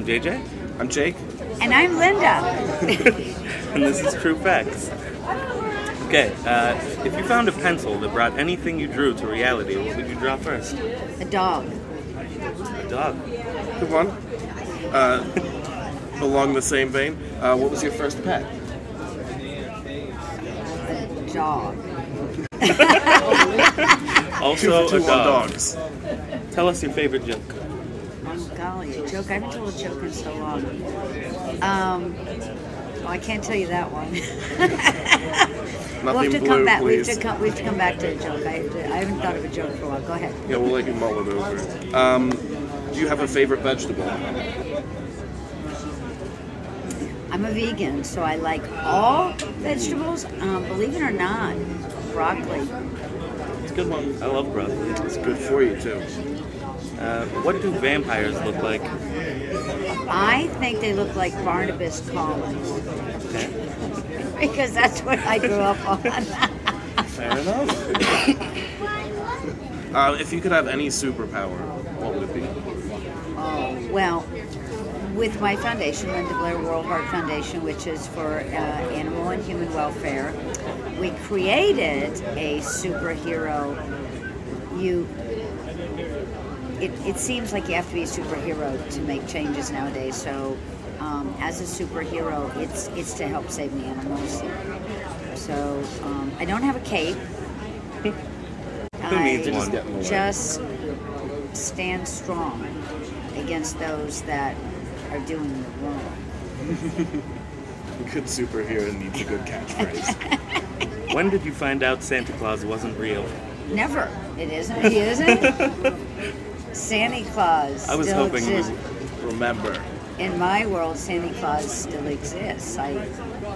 JJ. I'm Jake. And I'm Linda. And this is True Facts. Okay, if you found a pencil that brought anything you drew to reality, what would you draw first? A dog. A dog. Good one. Along the same vein, what was your first pet? A dog. Also Two a on dog. dogs. Tell us your favorite joke. Oh, golly, a joke. I haven't told a joke in so long. Well, I can't tell you that one. We'll have to come back. We have to come back to a joke. I haven't thought of a joke for a while. Go ahead. Yeah, we'll let you mull it over. Do you have a favorite vegetable? I'm a vegan, so I like all vegetables. Believe it or not, broccoli. It's a good one. I love broccoli. It's good for you, too. What do vampires look like? I think they look like Barnabas Collins. Okay. Because that's what I grew up on. Fair enough. If you could have any superpower, what would it be? Oh, well, with my foundation, Linda Blair World Heart Foundation, which is for animal and human welfare, we created a superhero. It seems like you have to be a superhero to make changes nowadays. So, as a superhero, it's to help save the animals. So, I don't have a cape. Who needs one? Just stand strong against those that are doing the wrong. A good superhero needs a good catchphrase. When did you find out Santa Claus wasn't real? Never. It isn't. He isn't. Santa Claus. I was still hoping you exists. would. Remember. In my world, Santa Claus still exists. I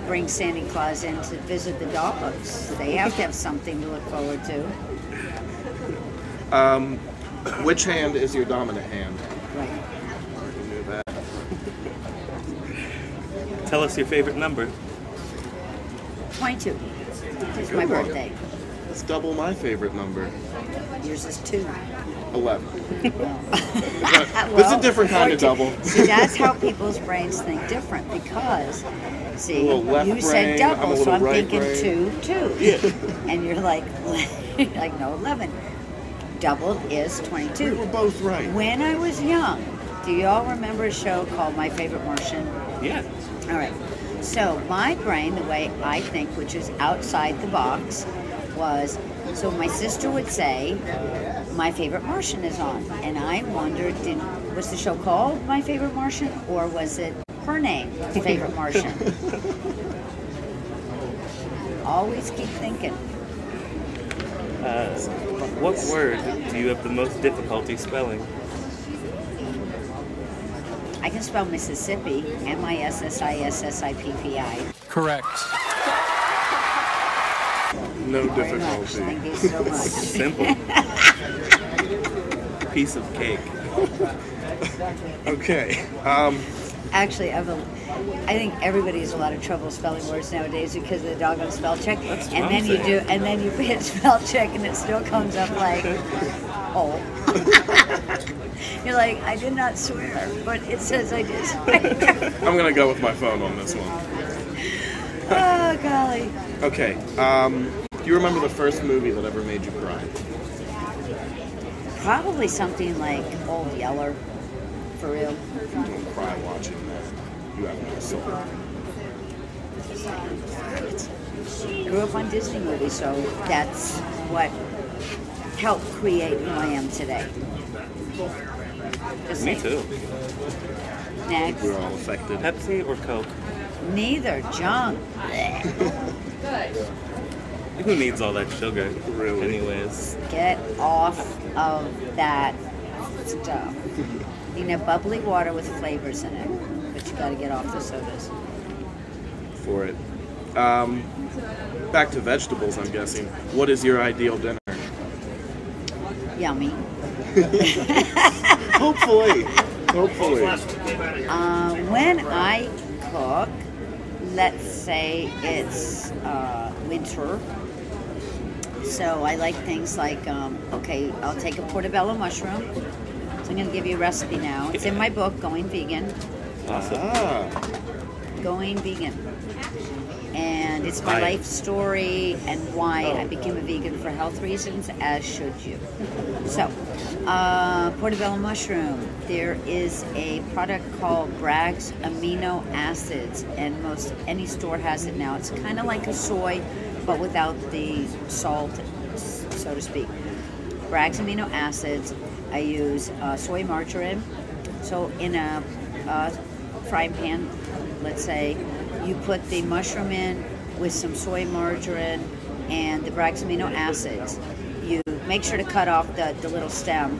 bring Santa Claus in to visit the dogs. They have to have something to look forward to. Which hand is your dominant hand? Right. I knew that. Tell us your favorite number. 22. It's Good my one. birthday. That's double my favorite number. Yours is 2. 11. Well, This is a different kind or of two. double. See, that's how people's brains think different because, see, A little left you said brain, I'm a double, so little I'm right thinking brain. 2. Yeah. And you're like, no, 11. Doubled is 22. We were both right. When I was young, do you all remember a show called My Favorite Martian? Yeah. All right. So my brain, the way I think, which is outside the box, was, so my sister would say, My Favorite Martian is on. And I wondered, was the show called My Favorite Martian, or was it her name, Favorite Martian? Always keep thinking. What word do you have the most difficulty spelling? I can spell Mississippi, Mississippi. Correct. No Very much. difficulty. Thank you so much. Simple. Piece of cake. Okay. Actually, I think everybody has a lot of trouble spelling words nowadays because of the doggone spell check. That's what And I'm then saying. and then you hit spell check, and it still comes up like, oh. You're like, I did not swear, but it says I did swear. I'm going to go with my phone on this one. Oh, golly. Okay. Do you remember the first movie that ever made you cry? Probably something like Old Yeller, for real. If you don't cry watching that, you have no soul. Grew up on Disney movies, so that's what helped create who I am today. Just Me saying. too. Next. We're all affected. Pepsi or Coke? Neither. Junk. Who needs all that sugar? Really? Anyways. Get off of that stuff. You know, bubbly water with flavors in it, but you got to get off the sodas. For it. Back to vegetables, I'm guessing. What is your ideal dinner? Yummy. Hopefully. Hopefully. When I cook, let's say it's winter. So I like things like, okay, I'll take a portobello mushroom. So I'm going to give you a recipe now. It's in my book, Going Vegan. Awesome. Going vegan. And it's my life story and why I became a vegan for health reasons, as should you. So, portobello mushroom. There is a product called Bragg's Amino Acids, and most any store has it now. It's kind of like a soy, but without the salt, so to speak. Bragg's Amino Acids. I use soy margarine. So in a frying pan, let's say, you put the mushroom in with some soy margarine and the Bragg's amino acids. You make sure to cut off the little stem,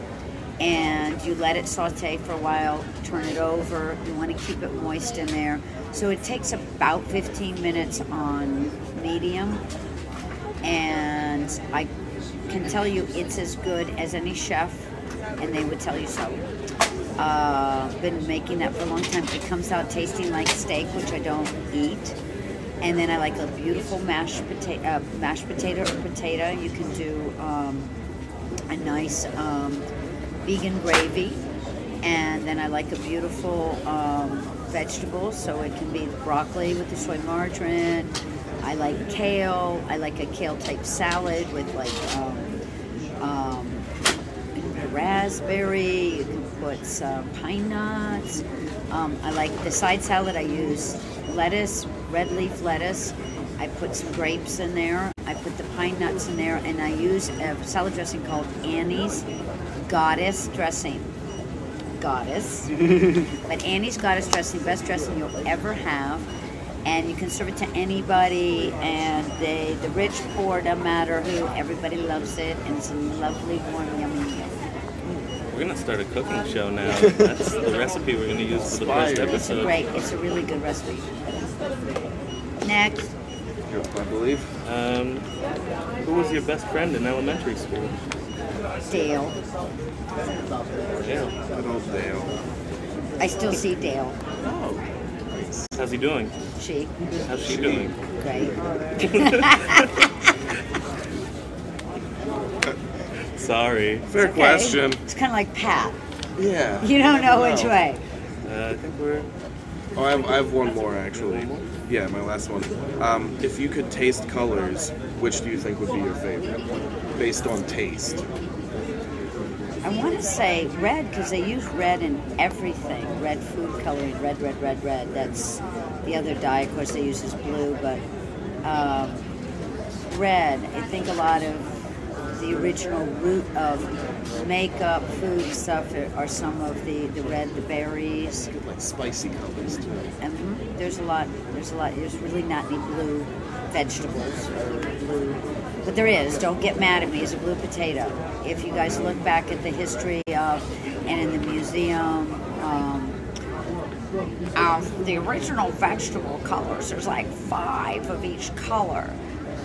and you let it saute for a while, turn it over. You want to keep it moist in there. So it takes about 15 minutes on medium, and I can tell you it's as good as any chef, and they would tell you so. Been making that for a long time. It comes out tasting like steak, which I don't eat. And then I like a beautiful mashed potato or potato. You can do a nice vegan gravy. And then I like a beautiful vegetable, so it can be broccoli with the soy margarine. I like kale. I like a kale type salad with like raspberry. You can put some pine nuts. I like the side salad. I use lettuce, red leaf lettuce. I put some grapes in there. I put the pine nuts in there, and I use a salad dressing called Annie's Goddess dressing. Goddess. But Annie's Goddess dressing, best dressing you'll ever have. And you can serve it to anybody, and the rich, poor, doesn't matter who, everybody loves it, and it's a lovely, warm, yummy meal. We're gonna start a cooking show now. That's the recipe we're gonna use for the first episode. It's a really good recipe. Next. I believe. Who was your best friend in elementary school? Dale. Dale. Good old Dale. I still see Dale. Oh. How's he doing? She. How's she doing? Great. Sorry. Fair question. It's kind of like Pat. Yeah. You don't know which way. I think we're... Oh, I have one more actually. Yeah, my last one. If you could taste colors, which do you think would be your favorite, based on taste? I want to say red, because they use red in everything. Red food coloring, red. That's the other dye, of course, they use is blue, but red. I think a lot of the original root of makeup, food stuff are some of the red, the berries. Good, like spicy colors too. And there's a lot. There's really not any blue vegetables or blue. But there is. Don't get mad at me. It's a blue potato. If you guys look back at the history of, and in the museum, of the original vegetable colors, there's like 5 of each color.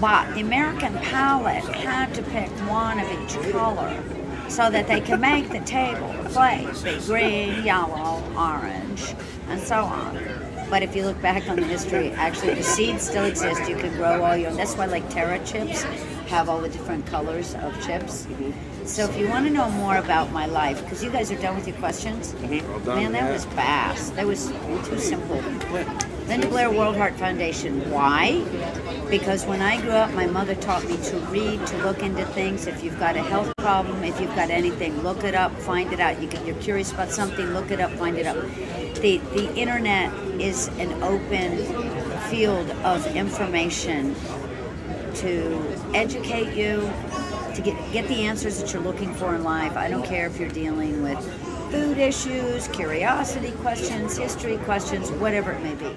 But the American palate had to pick one of each color so that they could make the table plate be green, yellow, orange, and so on. But if you look back on the history, actually the seeds still exist. You can grow all your own. That's why like Terra chips have all the different colors of chips. So if you want to know more about my life, because you guys are done with your questions, Well done, man, that was fast. That was too simple. Linda Blair World Heart Foundation. Why? Because when I grew up, my mother taught me to read, to look into things. If you've got a health problem, if you've got anything, look it up, find it out. You're curious about something, look it up, find it out. The internet is an open field of information to educate you, to get the answers that you're looking for in life. I don't care if you're dealing with food issues, curiosity questions, history questions, whatever it may be.